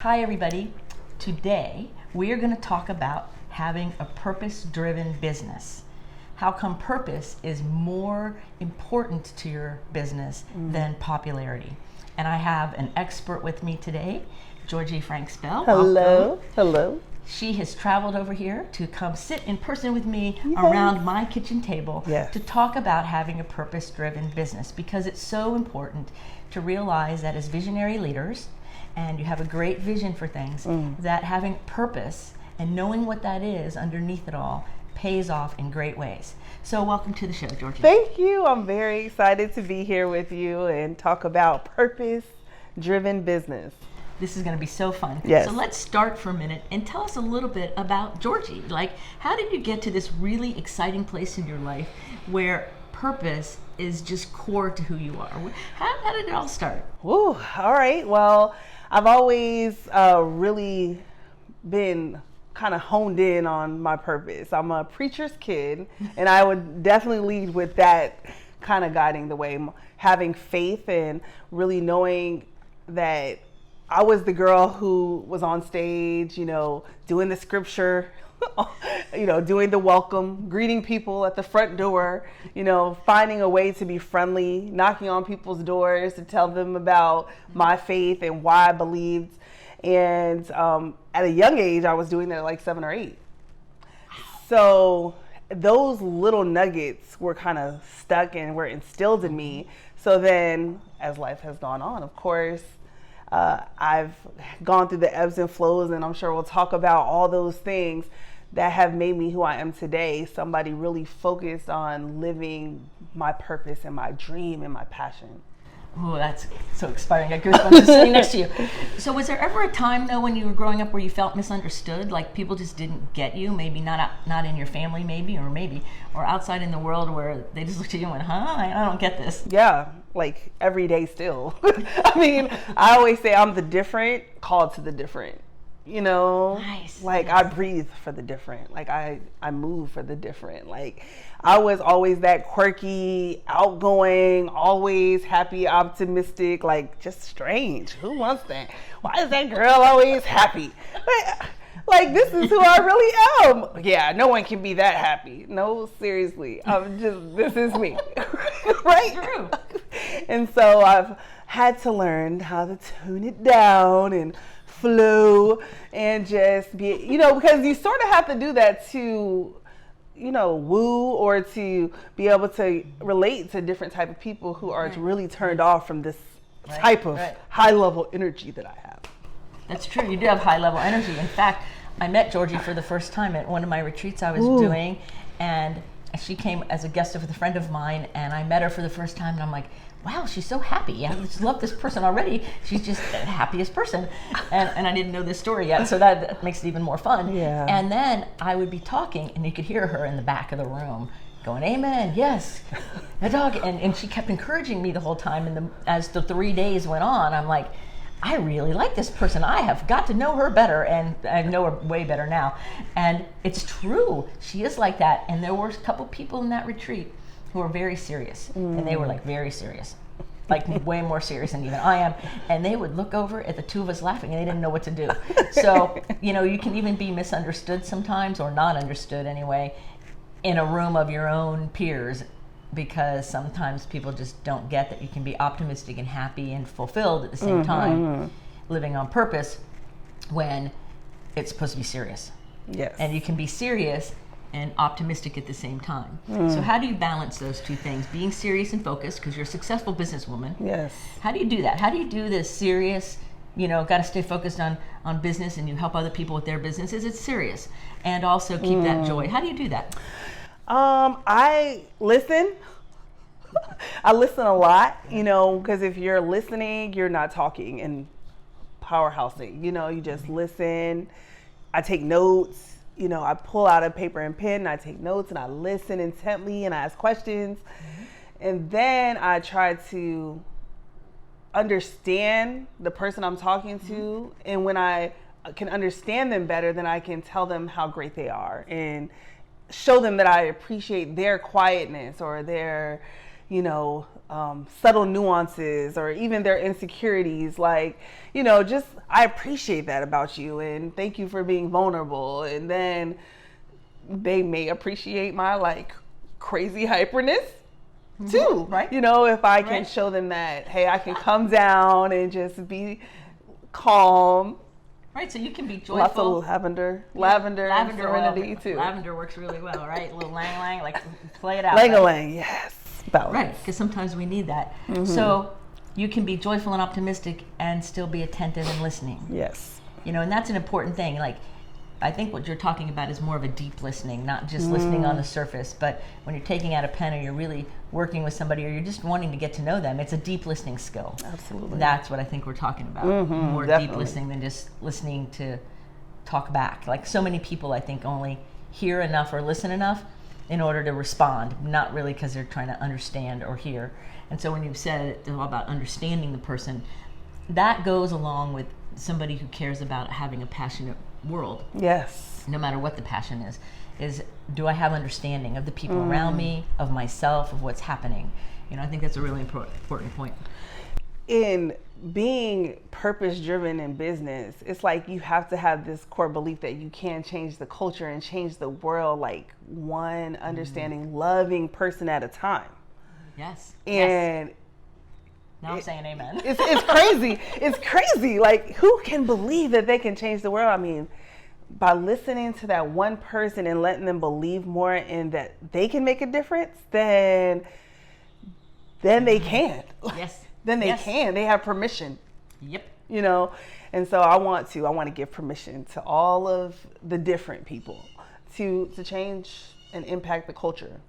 Hi everybody. Today we are going to talk about having a purpose-driven business. How come purpose is more important to your business than popularity? And I have an expert with me today, Jorgie Franks-Bell. Hello. Welcome. Hello. She has traveled over here to come sit in person with me around my kitchen table to talk about having a purpose-driven business, because it's so important to realize that as visionary leaders, and you have a great vision for things, that having purpose and knowing what that is underneath it all pays off in great ways. So welcome to the show, Georgie. Thank you. I'm very excited to be here with you and talk about purpose-driven business. This is going to be so fun. Yes. So let's start for a minute and tell us a little bit about Georgie. Like, how did you get to this really exciting place in your life where purpose is just core to who you are? How did it all start? Ooh, all right. Well, I've always really been kind of honed in on my purpose. I'm a preacher's kid, and I would definitely lead with that kind of guiding the way, having faith and really knowing that I was the girl who was on stage, doing the scripture, doing the welcome, greeting people at the front door, finding a way to be friendly, knocking on people's doors to tell them about my faith and why I believed. And at a young age, I was doing that at like 7 or 8. So those little nuggets were kind of stuck and were instilled in me. So then as life has gone on, of course, I've gone through the ebbs and flows, and I'm sure we'll talk about all those things that have made me who I am today. Somebody really focused on living my purpose and my dream and my passion. Oh, that's so inspiring. I got goosebumps sitting next to you. So was there ever a time, though, when you were growing up where you felt misunderstood? Like people just didn't get you? Maybe not in your family, or outside in the world where they just looked at you and went, I don't get this. Yeah, like every day still. I mean, I always say I'm the different called to the different. Nice. Like I breathe for the different. Like I move for the different. Like I was always that quirky, outgoing, always happy, optimistic, like just strange. Who wants that? Why is that girl always happy? Like this is who I really am. Yeah, no one can be that happy. No, seriously. This is me. Right? True. And so I've had to learn how to tune it down and flow and just be, because you sort of have to do that to, woo or to be able to relate to different type of people who are really turned off from this type of high level energy that I have. That's true. You do have high level energy. In fact, I met Georgie for the first time at one of my retreats I was doing, and she came as a guest of a friend of mine, and I met her for the first time, and I'm like, wow, she's so happy. I just love this person already. She's just the happiest person. And I didn't know this story yet, so that makes it even more fun. Yeah. And then I would be talking, and you could hear her in the back of the room going, amen, yes, the dog. And she kept encouraging me the whole time. And as the 3 days went on, I'm like, I really like this person. I have got to know her better, and I know her way better now. And it's true. She is like that. And there were a couple people in that retreat who were very serious, and they were like very serious, like way more serious than even I am. And they would look over at the two of us laughing, and they didn't know what to do. So, you can even be misunderstood sometimes, or not understood anyway, in a room of your own peers, because sometimes people just don't get that you can be optimistic and happy and fulfilled at the same time, living on purpose when it's supposed to be serious. Yes. And you can be serious and optimistic at the same time. So how do you balance those two things? Being serious and focused, because you're a successful businesswoman. Yes. How do you do that? How do you do this serious, got to stay focused on business, and you help other people with their businesses? It's serious. And also keep that joy. How do you do that? I listen. I listen a lot, because if you're listening, you're not talking and powerhousing. You just listen. I take notes. I pull out a paper and pen, and I take notes, and I listen intently, and I ask questions. And then I try to understand the person I'm talking to. And when I can understand them better, then I can tell them how great they are and show them that I appreciate their quietness or their, subtle nuances or even their insecurities. Like, just, I appreciate that about you and thank you for being vulnerable. And then they may appreciate my like crazy hyperness too, right? If I can show them that, hey, I can come down and just be calm. Right, so you can be joyful. Lots of lavender and serenity too. Lavender works really well, right? A little lang, like play it out. Lang-a-lang, yes. Balance. Right, because sometimes we need that. So you can be joyful and optimistic and still be attentive and listening. Yes. And that's an important thing. Like, I think what you're talking about is more of a deep listening, not just listening on the surface, but when you're taking out a pen or you're really working with somebody or you're just wanting to get to know them, it's a deep listening skill. Absolutely. That's what I think we're talking about. More deep listening than just listening to talk back. Like so many people, I think, only hear enough or listen enough in order to respond, not really because they're trying to understand or hear. And so when you've said it's all about understanding the person, that goes along with somebody who cares about having a passionate world. Yes. No matter what the passion is do I have understanding of the people around me, of myself, of what's happening? I think that's a really important point. In being purpose-driven in business, it's like you have to have this core belief that you can change the culture and change the world, like one understanding, loving person at a time. Yes. And now I'm saying amen. It's crazy. It's crazy. Like, who can believe that they can change the world? I mean, by listening to that one person and letting them believe more in that they can make a difference, then they can. Yes. Then they can. They have permission. Yep. And so I want to give permission to all of the different people to change and impact the culture.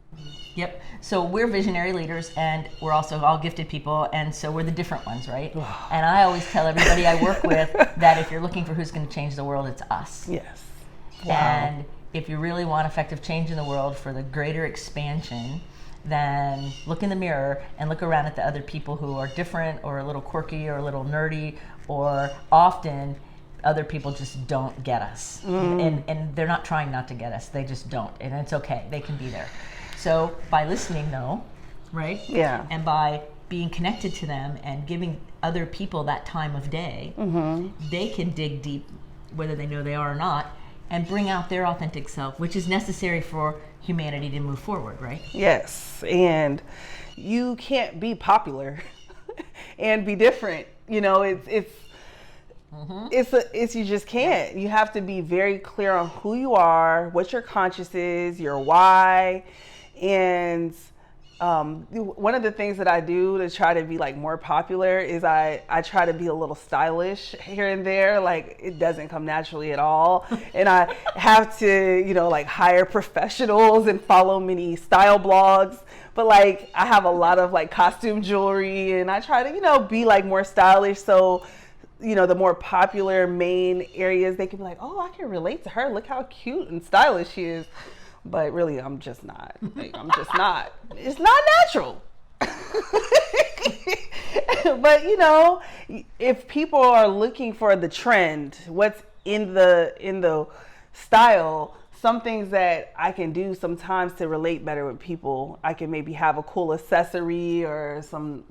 Yep. So we're visionary leaders and we're also all gifted people, and so we're the different ones, right? And I always tell everybody I work with that if you're looking for who's going to change the world, it's us. Yes. Wow. And if you really want effective change in the world for the greater expansion, then look in the mirror and look around at the other people who are different or a little quirky or a little nerdy, or often other people just don't get us. And they're not trying not to get us. They just don't. And it's okay. They can be there. So by listening though, right? Yeah. And by being connected to them and giving other people that time of day, they can dig deep, whether they know they are or not, and bring out their authentic self, which is necessary for humanity to move forward, right? Yes. And you can't be popular and be different. It's you just can't. You have to be very clear on who you are, what your conscience is, your why. And one of the things that I do to try to be like more popular is I try to be a little stylish here and there. Like, it doesn't come naturally at all. And I have to, like hire professionals and follow many style blogs. But like, I have a lot of like costume jewelry and I try to, be like more stylish. So, the more popular main areas, they can be like, oh, I can relate to her. Look how cute and stylish she is. But really, I'm just not. I'm just not. It's not natural. But if people are looking for the trend, what's in the style, some things that I can do sometimes to relate better with people. I can maybe have a cool accessory or some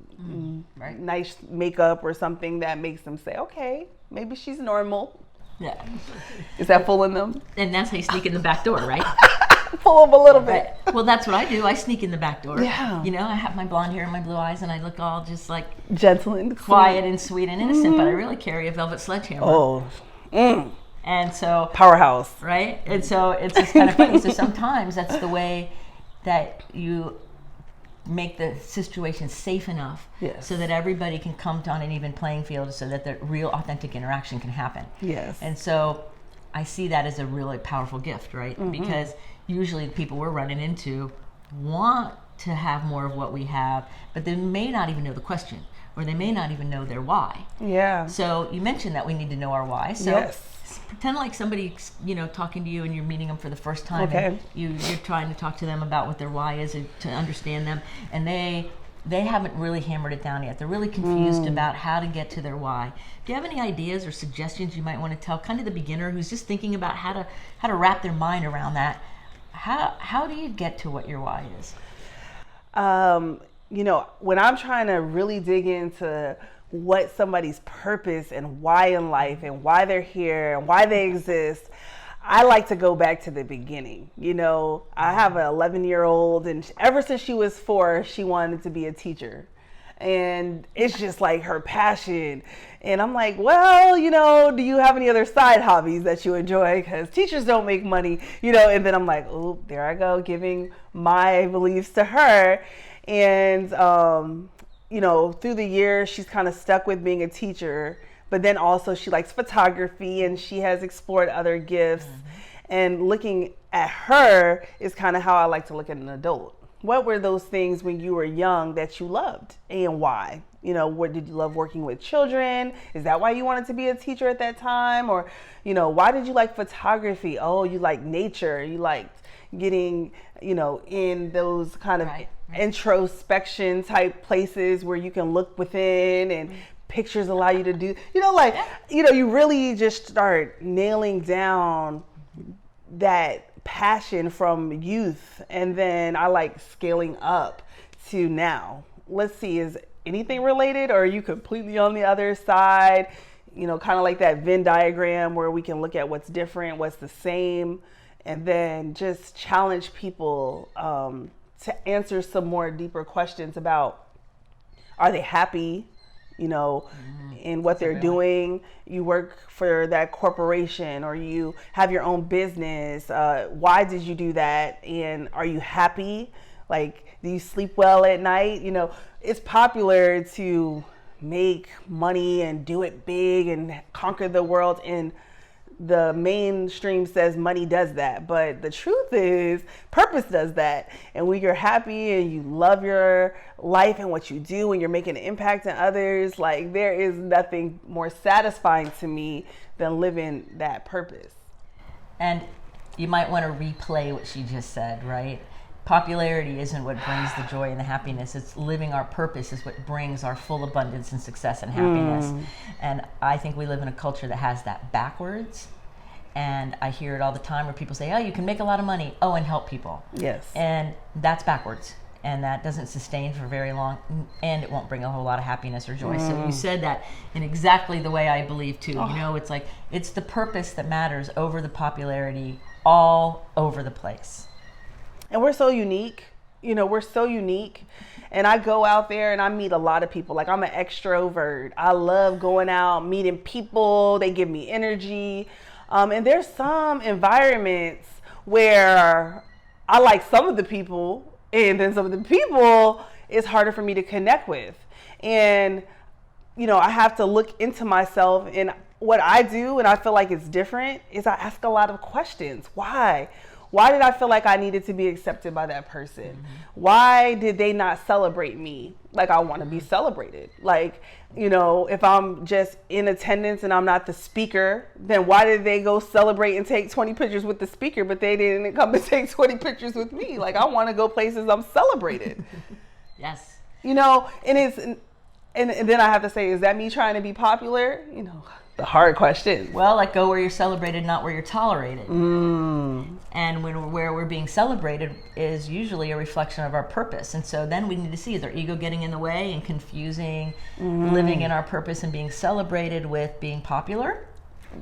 nice makeup or something that makes them say, okay, maybe she's normal. Yeah. Is that fooling them? And that's how you sneak in the back door, right? Pull them a little bit. Right. Well, that's what I do. I sneak in the back door. Yeah. I have my blonde hair and my blue eyes, and I look all just like gentle and quiet and sweet and innocent, but I really carry a velvet sledgehammer. Oh. And so powerhouse. Right? And so it's just kind of funny. So sometimes that's the way that you make the situation safe enough so that everybody can come on an even playing field so that the real authentic interaction can happen. Yes. And so I see that as a really powerful gift, right? Because usually the people we're running into want to have more of what we have, but they may not even know the question, or they may not even know their why. Yeah. So you mentioned that we need to know our why. So pretend like somebody, talking to you and you're meeting them for the first time, and you're trying to talk to them about what their why is to understand them, and they haven't really hammered it down yet. They're really confused about how to get to their why. Do you have any ideas or suggestions you might want to tell kind of the beginner who's just thinking about how to wrap their mind around that? How do you get to what your why is? when I'm trying to really dig into what somebody's purpose and why in life and why they're here and why they exist, I like to go back to the beginning. I have an 11-year-old, and ever since she was 4, she wanted to be a teacher. And it's just like her passion. And I'm like, well, do you have any other side hobbies that you enjoy? Because teachers don't make money, and then I'm like, oh, there I go, giving my beliefs to her. And, through the years, she's kind of stuck with being a teacher. But then also she likes photography, and she has explored other gifts. And looking at her is kind of how I like to look at an adult. What were those things when you were young that you loved, and why? What did you love working with children? Is that why you wanted to be a teacher at that time? Or, why did you like photography? Oh, you like nature. You liked getting, in those kind of introspection type places where you can look within, and pictures allow you to do, you really just start nailing down that passion from youth. And then I like scaling up to now. Let's see, is anything related, or are you completely on the other side? Kind of like that Venn diagram where we can look at what's different, what's the same, and then just challenge people to answer some more deeper questions about, are they happy, in what they're doing? You work for that corporation, or you have your own business. Why did you do that? And are you happy? Like, do you sleep well at night? It's popular to make money and do it big and conquer the world. And the mainstream says money does that, but the truth is purpose does that. And when you're happy and you love your life and what you do, and you're making an impact on others, like, there is nothing more satisfying to me than living that purpose. And you might want to replay what she just said, right? Popularity isn't what brings the joy and the happiness. It's living our purpose is what brings our full abundance and success and happiness. And I think we live in a culture that has that backwards. And I hear it all the time where people say, oh, you can make a lot of money. Oh, and help people. Yes. And that's backwards. And that doesn't sustain for very long. And it won't bring a whole lot of happiness or joy. So you said that in exactly the way I believe too. It's like, it's the purpose that matters over the popularity all over the place. And we're so unique, we're so unique. And I go out there and I meet a lot of people. Like, I'm an extrovert. I love going out, meeting people. They give me energy. And there's some environments where I like some of the people, and then some of the people it's harder for me to connect with. And, I have to look into myself, and what I do, and I feel like it's different, is I ask a lot of questions. Why? Why did I feel like I needed to be accepted by that person? Why did they not celebrate me like I want to be celebrated? Like, if I'm just in attendance and I'm not the speaker, then why did they go celebrate and take 20 pictures with the speaker, but they didn't come and take 20 pictures with me? Like, I want to go places I'm celebrated. Yes. And it's, and then I have to say, is that me trying to be popular? The hard question. Well, like, go where you're celebrated, not where you're tolerated. And where we're being celebrated is usually a reflection of our purpose. And so then we need to see, is our ego getting in the way and confusing living in our purpose and being celebrated with being popular?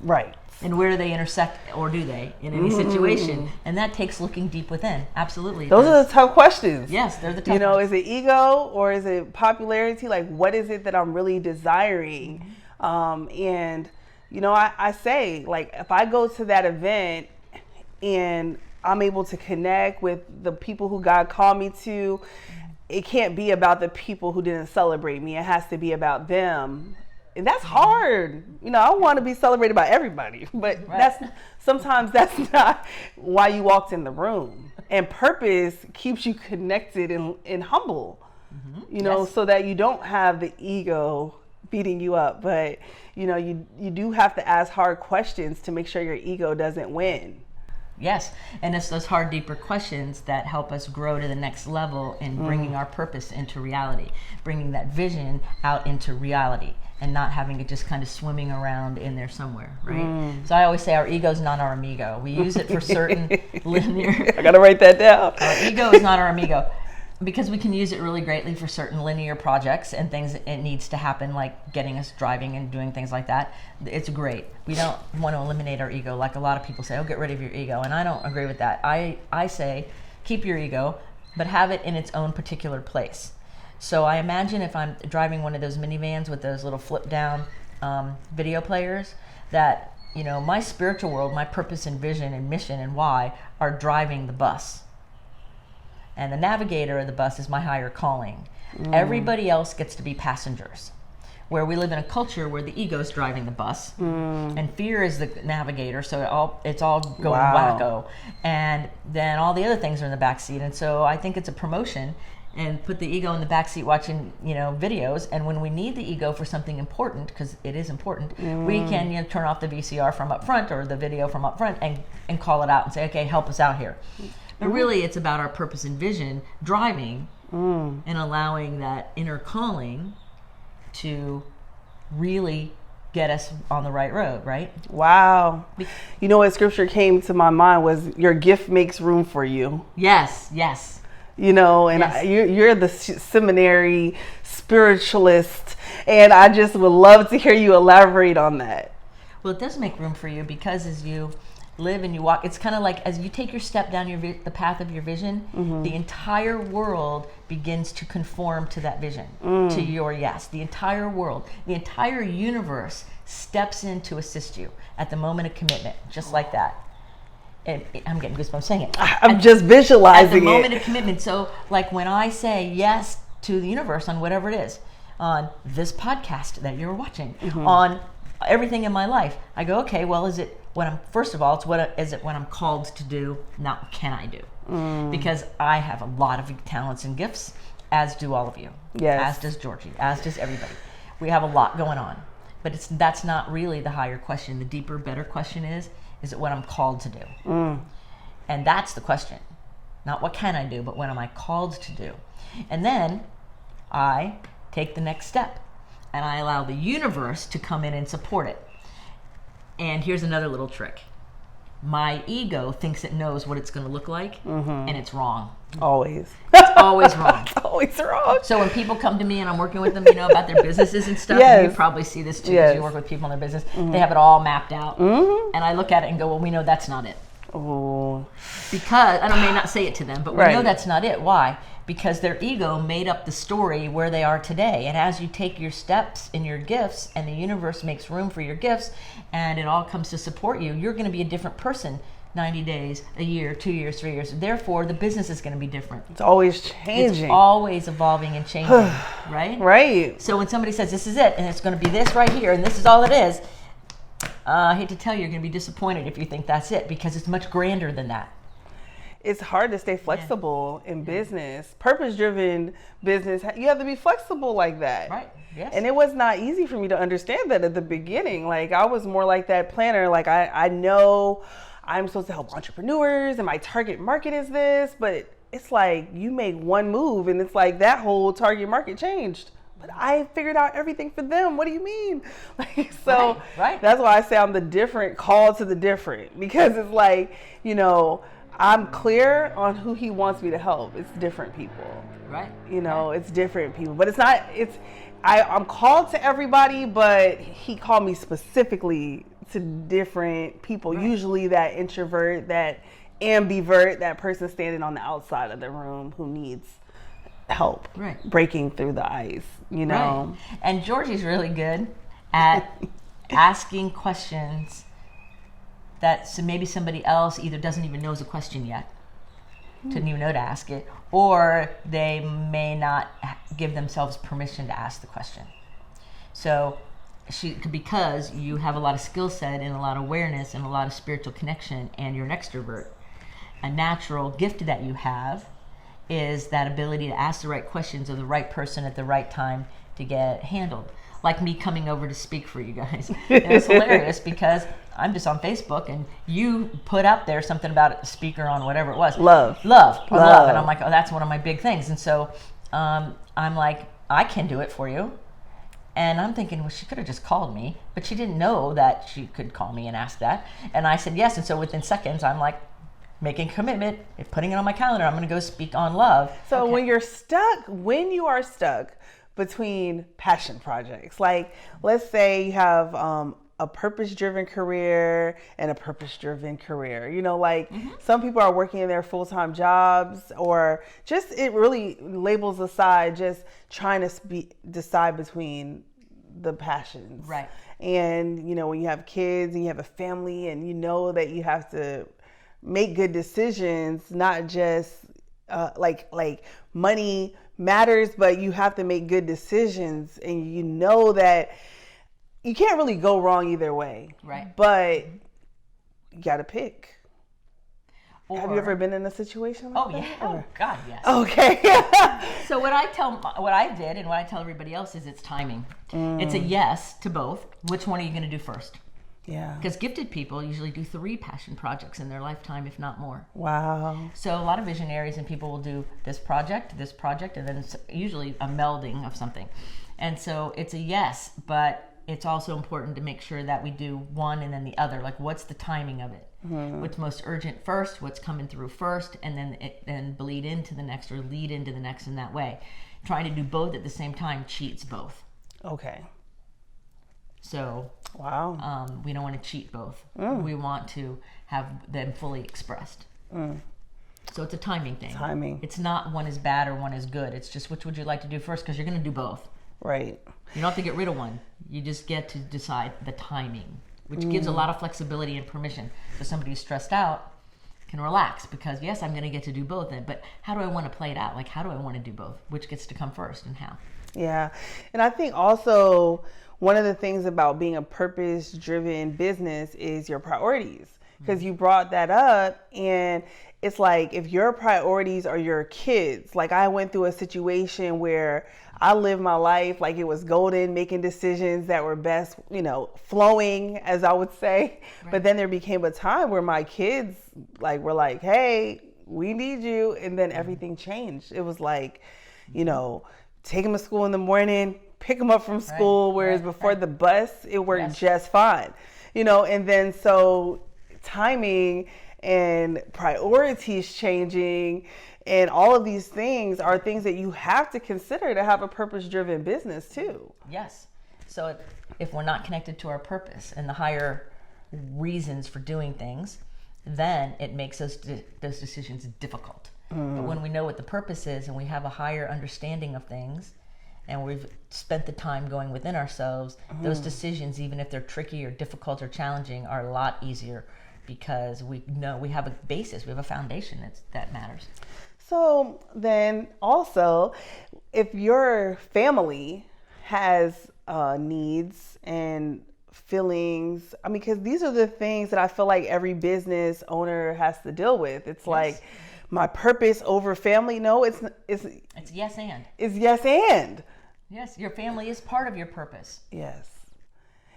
Right. And where do they intersect, or do they, in any situation? And that takes looking deep within. Absolutely. Those are the tough questions. Yes, they're the tough ones. Is it ego or is it popularity? Like, what is it that I'm really desiring? And, I say, like, if I go to that event and I'm able to connect with the people who God called me to, it can't be about the people who didn't celebrate me. It has to be about them. And that's hard. I want to be celebrated by everybody, but sometimes that's not why you walked in the room. And purpose keeps you connected and humble, so that you don't have the ego beating you up. But, you do have to ask hard questions to make sure your ego doesn't win. Yes, and it's those hard, deeper questions that help us grow to the next level in bringing our purpose into reality, bringing that vision out into reality, and not having it just kind of swimming around in there somewhere, right? So I always say our ego's not our amigo. We use it for certain linear. I gotta write that down. Our ego is not our amigo. Because we can use it really greatly for certain linear projects and things it needs to happen, like getting us driving and doing things like that. It's great. We don't want to eliminate our ego like a lot of people say, oh, get rid of your ego. And I don't agree with that. I say keep your ego, but have it in its own particular place. So I imagine if I'm driving one of those minivans with those little flip down video players, that, you know, my spiritual world, my purpose and vision and mission and why are driving the bus. And the navigator of the bus is my higher calling. Everybody else gets to be passengers. Where we live in a culture where the ego is driving the bus and fear is the navigator, so it's all going wacko. And then all the other things are in the back seat. And so I think it's a promotion, and put the ego in the back seat watching, you know, videos. And when we need the ego for something important, because it is important, we can, you know, turn off the VCR from up front or the video from up front and call it out and say, okay, help us out here. But really, it's about our purpose and vision driving and allowing that inner calling to really get us on the right road, right? Wow. You know what scripture came to my mind was your gift makes room for you. Yes. You know, and Yes. you're the seminary spiritualist, and I just would love to hear you elaborate on that. Well, it does make room for you, because as you live and you walk, it's kind of like as you take your step down the path of your vision, the entire world begins to conform to that vision, to your yes. The entire world, the entire universe steps in to assist you at the moment of commitment, just like that. And I'm getting goosebumps saying it. I'm just visualizing at the moment it. of commitment. So like when I say yes to the universe on whatever it is, on this podcast that you're watching, on everything in my life, I go, okay, well, is it what I'm, first of all, is it what I'm called to do, not what can I do? Because I have a lot of talents and gifts, as do all of you. Yes. As does Georgie, as does everybody. We have a lot going on. But that's not really the higher question. The deeper, better question is it what I'm called to do? And that's the question. Not what can I do, but what am I called to do? And then I take the next step and I allow the universe to come in and support it. And here's another little trick. My ego thinks it knows what it's going to look like, and it's wrong. Always. It's always wrong. It's always wrong. So when people come to me and I'm working with them, you know, about their businesses and stuff, and you probably see this too, because you work with people in their business, they have it all mapped out. And I look at it and go, well, we know that's not it. Oh. Because, and I may not say it to them, but we know that's not it. Why? Because their ego made up the story where they are today. And as you take your steps in your gifts and the universe makes room for your gifts and it all comes to support you, you're going to be a different person 90 days, a year, 2 years, 3 years. Therefore, the business is going to be different. It's always changing. It's always evolving and changing, right? Right. So when somebody says, this is it, and it's going to be this right here, and this is all it is, I hate to tell you, you're going to be disappointed if you think that's it, because it's much grander than that. It's hard to stay flexible in business. Purpose-driven business, you have to be flexible like that. Right, yes. And it was not easy for me to understand that at the beginning. Like, I was more like that planner. Like, I know I'm supposed to help entrepreneurs and my target market is this, but it's like you make one move and it's like that whole target market changed. But I figured out everything for them. What do you mean? Like, so right. That's why I say I'm the different call to the different, because it's like, you know, I'm clear on who he wants me to help. It's different people. Right. You know, it's different people. But it's not, I'm called to everybody, but he called me specifically to different people. Right. Usually that introvert, that ambivert, that person standing on the outside of the room who needs help breaking through the ice, you know. Right. And Georgie's really good at asking questions that maybe somebody else either doesn't even know is a question yet, didn't even know to ask it, or they may not give themselves permission to ask the question. So because you have a lot of skill set and a lot of awareness and a lot of spiritual connection, and you're an extrovert, a natural gift that you have is that ability to ask the right questions of the right person at the right time to get handled. Like me coming over to speak for you guys. And it's hilarious because I'm just on Facebook and you put up there something about a speaker on whatever it was. Love. And I'm like, oh, that's one of my big things. And so I'm like, I can do it for you. And I'm thinking, well, she could have just called me, but she didn't know that she could call me and ask that. And I said yes. And so within seconds, I'm like, making a commitment, putting it on my calendar. I'm going to go speak on love. So when you are stuck between passion projects, like let's say you have a purpose-driven career and a purpose-driven career. Like some people are working in their full-time jobs, or just it really labels aside just trying to decide between the passions. Right. And when you have kids and you have a family, and that you have to make good decisions, not just like money matters, but you have to make good decisions, and that you can't really go wrong either way. Right. But you got to pick. Have you Or- ever been in a situation like that? Yeah. Oh God, yes. Okay. So what I did and what I tell everybody else is it's timing. It's a yes to both. Which one are you going to do first? Yeah. Because gifted people usually do 3 passion projects in their lifetime, if not more. Wow. So a lot of visionaries and people will do this project, and then it's usually a melding of something. And so it's a yes, but it's also important to make sure that we do one and then the other. Like, what's the timing of it? What's most urgent first, what's coming through first, and then bleed into the next or lead into the next in that way. Trying to do both at the same time cheats both. Okay. So wow. We don't want to cheat both. We want to have them fully expressed. So it's a timing thing. Timing. It's not one is bad or one is good. It's just which would you like to do first, because you're going to do both. Right. You don't have to get rid of one. You just get to decide the timing, which gives a lot of flexibility and permission. So somebody who's stressed out can relax, because yes, I'm going to get to do both. But how do I want to play it out? Like, how do I want to do both? Which gets to come first and how? Yeah. And I think also one of the things about being a purpose-driven business is your priorities, because you brought that up. And it's like, if your priorities are your kids, like I went through a situation where I lived my life like it was golden, making decisions that were best, flowing, as I would say. Right. But then there became a time where my kids were like, hey, we need you. And then everything changed. It was like, take them to school in the morning, pick them up from school. Whereas before the bus, it worked just fine, and then so timing and priorities changing and all of these things are things that you have to consider to have a purpose-driven business too. Yes. So if we're not connected to our purpose and the higher reasons for doing things, then it makes those decisions difficult. But when we know what the purpose is and we have a higher understanding of things and we've spent the time going within ourselves, those decisions, even if they're tricky or difficult or challenging, are a lot easier, because we know we have a basis, we have a foundation that matters. So then also, if your family has needs and feelings, because these are the things that I feel like every business owner has to deal with. It's like my purpose over family. No, it's yes and. It's yes and. Yes, your family is part of your purpose. Yes.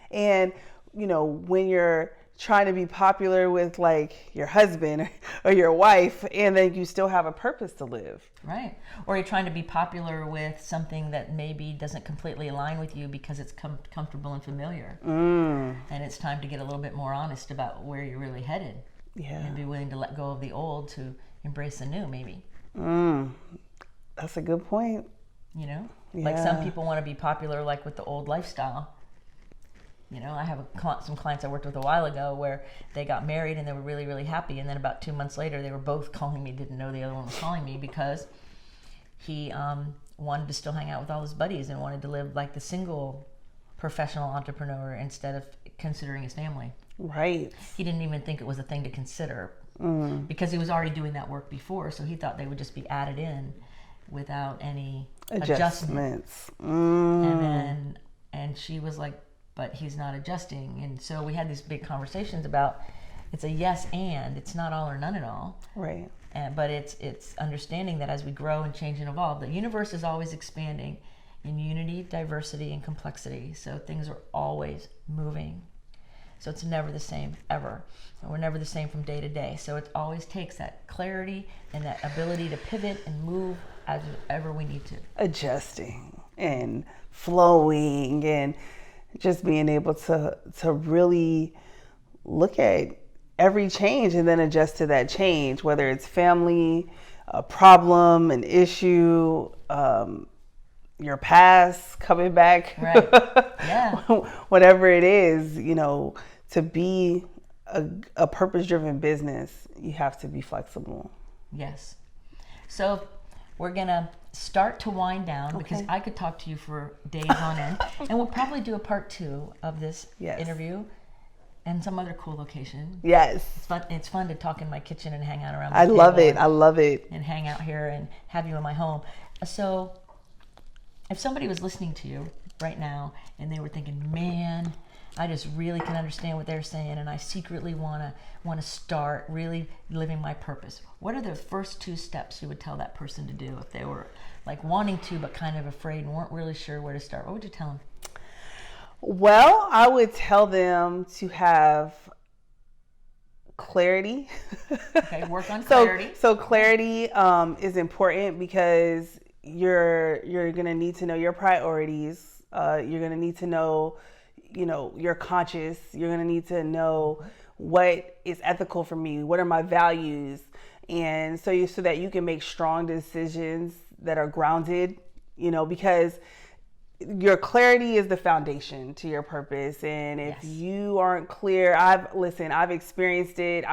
And, when you're trying to be popular with your husband or your wife, and then you still have a purpose to live. Right. Or you're trying to be popular with something that maybe doesn't completely align with you because it's comfortable and familiar. And it's time to get a little bit more honest about where you're really headed. Yeah. And be willing to let go of the old to embrace the new, maybe. That's a good point. Like some people want to be popular with the old lifestyle. I have some clients I worked with a while ago where they got married and they were really, really happy. And then about 2 months later, they were both calling me, didn't know the other one was calling me, because he wanted to still hang out with all his buddies and wanted to live like the single professional entrepreneur instead of considering his family. Right. He didn't even think it was a thing to consider because he was already doing that work before. So he thought they would just be added in without any adjustments. And she was like, but he's not adjusting. And so we had these big conversations about, it's a yes and, it's not all or none at all. Right. But it's understanding that as we grow and change and evolve, the universe is always expanding in unity, diversity, and complexity. So things are always moving. So it's never the same ever. And we're never the same from day to day. So it always takes that clarity and that ability to pivot and move as ever we need to. Adjusting and flowing and just being able to really look at every change and then adjust to that change, whether it's family, a problem, an issue, your past coming back, Right. Yeah. whatever it is, you know, to be a purpose-driven business, you have to be flexible. Yes. So we're going to start to wind down because Okay. I could talk to you for days on end. And we'll probably do a part 2 of this Yes. interview and some other cool location. Yes. It's fun to talk in my kitchen and hang out around I the love table it. I love it. and hang out here and have you in my home. So if somebody was listening to you right now and they were thinking, man, I just really can understand what they're saying and I secretly want to start really living my purpose. What are the first 2 steps you would tell that person to do if they were like wanting to but kind of afraid and weren't really sure where to start? What would you tell them? Well, I would tell them to have clarity. Okay, work on clarity. So clarity is important because you're gonna need to know your priorities. You're gonna need to know, you know, your conscious. You're gonna need to know what is ethical for me. What are my values? And so that you can make strong decisions that are grounded. You know, because your clarity is the foundation to your purpose. And if you aren't clear, I've experienced it.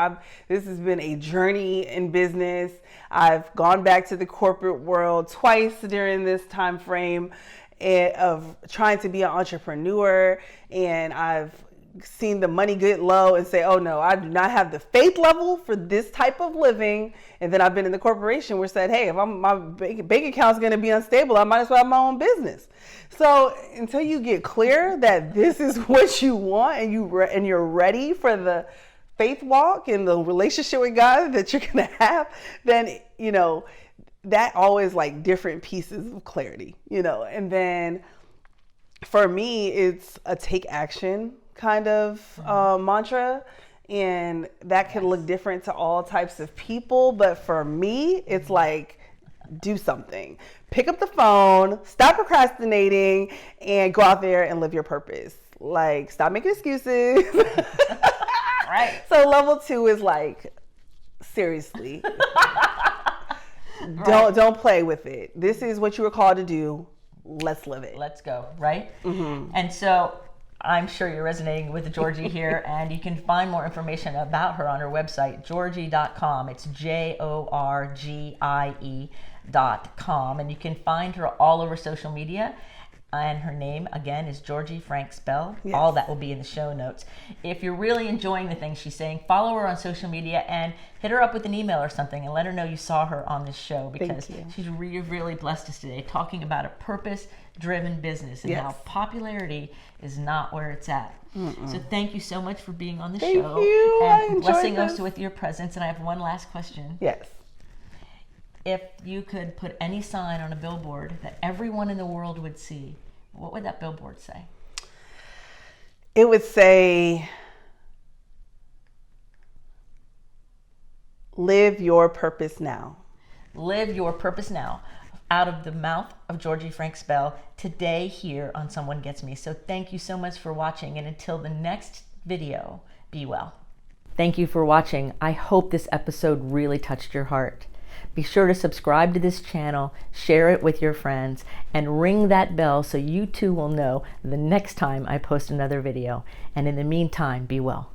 This has been a journey in business. I've gone back to the corporate world twice during this time frame of trying to be an entrepreneur. And I've seen the money get low and say, oh no, I do not have the faith level for this type of living. And then I've been in the corporation where said, hey, if my bank account is going to be unstable, I might as well have my own business. So until you get clear that this is what you want and you're ready for the faith walk and the relationship with God that you're going to have, then, you know, that always like different pieces of clarity, you know. And then for me, it's a take action kind of mantra, and that can look different to all types of people, but for me it's like, do something, pick up the phone, stop procrastinating, and go out there and live your purpose. Like, stop making excuses. Right. So level 2 is like, seriously, don't play with it. This is what you were called to do. Let's live it. Let's go. Right. And so I'm sure you're resonating with Georgie here, and you can find more information about her on her website, Georgie.com. It's JORGIE.com, and you can find her all over social media. And her name, again, is Jorgie Franks-Bell. Yes. All that will be in the show notes. If you're really enjoying the things she's saying, follow her on social media and hit her up with an email or something and let her know you saw her on this show, because she's really blessed us today talking about a purpose-driven business and how popularity is not where it's at. So thank you so much for being on the show. Thank you. And blessing us with your presence. And I have one last question. Yes. If you could put any sign on a billboard that everyone in the world would see, what would that billboard say? It would say, live your purpose now. Live your purpose now. Out of the mouth of Jorgie Franks-Bell today here on Someone Gets Me. So thank you so much for watching, and until the next video, be well. Thank you for watching. I hope this episode really touched your heart. Be sure to subscribe to this channel, share it with your friends, and ring that bell so you too will know the next time I post another video. And in the meantime, be well.